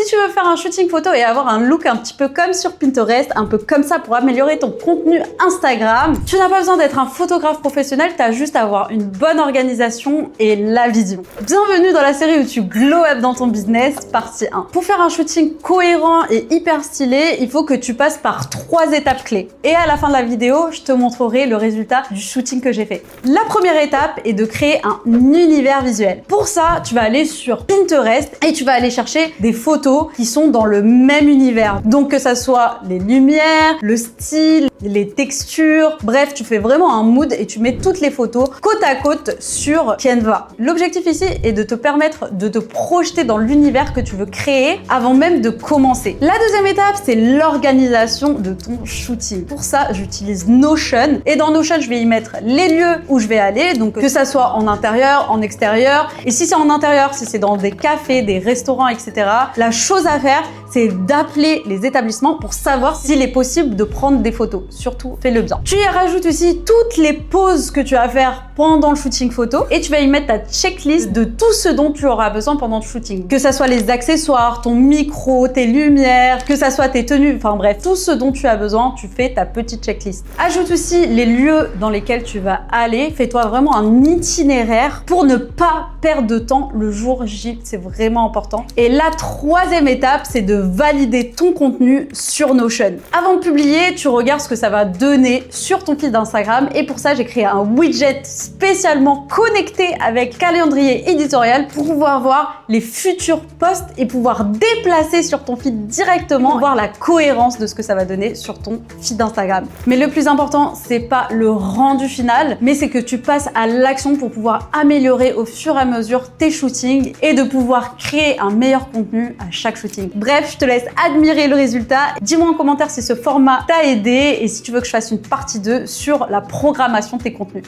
tu veux faire un shooting photo et avoir un look un petit peu comme sur Pinterest, un peu comme ça pour améliorer ton contenu Instagram, tu n'as pas besoin d'être un photographe professionnel, tu as juste à avoir une bonne organisation et la vision. Bienvenue dans la série où tu glow up dans ton business, partie 1. Pour faire un shooting cohérent et hyper stylé, il faut que tu passes par 3 étapes clés. Et à la fin de la vidéo, je te montrerai le résultat du shooting que j'ai fait. La première étape est de créer un univers visuel. Pour ça, tu vas aller sur Pinterest et tu vas aller chercher des photos qui sont dans le même univers. Donc que ça soit les lumières, le style, les textures, bref, tu fais vraiment un mood et tu mets toutes les photos côte à côte sur Canva. L'objectif ici est de te permettre de te projeter dans l'univers que tu veux créer avant même de commencer. La deuxième étape, c'est l'organisation de ton shooting. Pour ça, j'utilise Notion et dans Notion, je vais y mettre les lieux où je vais aller, donc que ça soit en intérieur, en extérieur. Et si c'est en intérieur, si c'est dans des cafés, des restaurants, etc., la chose à faire, c'est d'appeler les établissements pour savoir s'il est possible de prendre des photos. Surtout, fais-le bien. Tu y rajoutes aussi toutes les pauses que tu vas faire pendant le shooting photo et tu vas y mettre ta checklist de tout ce dont tu auras besoin pendant le shooting. Que ça soit les accessoires, ton micro, tes lumières, que ça soit tes tenues, enfin bref, tout ce dont tu as besoin, tu fais ta petite checklist. Ajoute aussi les lieux dans lesquels tu vas aller. Fais-toi vraiment un itinéraire pour ne pas perdre de temps le jour J. C'est vraiment important. Et la troisième étape, c'est de valider ton contenu sur Notion. Avant de publier, tu regardes ce que ça va donner sur ton feed d'Instagram et pour ça, j'ai créé un widget spécialement connecté avec calendrier éditorial pour pouvoir voir les futurs posts et pouvoir déplacer sur ton feed directement pour voir la cohérence de ce que ça va donner sur ton feed d'Instagram. Mais le plus important, c'est pas le rendu final, mais c'est que tu passes à l'action pour pouvoir améliorer au fur et à mesure tes shootings et de pouvoir créer un meilleur contenu à chaque shooting. Bref, je te laisse admirer le résultat. Dis-moi en commentaire si ce format t'a aidé et si tu veux que je fasse une partie 2 sur la programmation de tes contenus.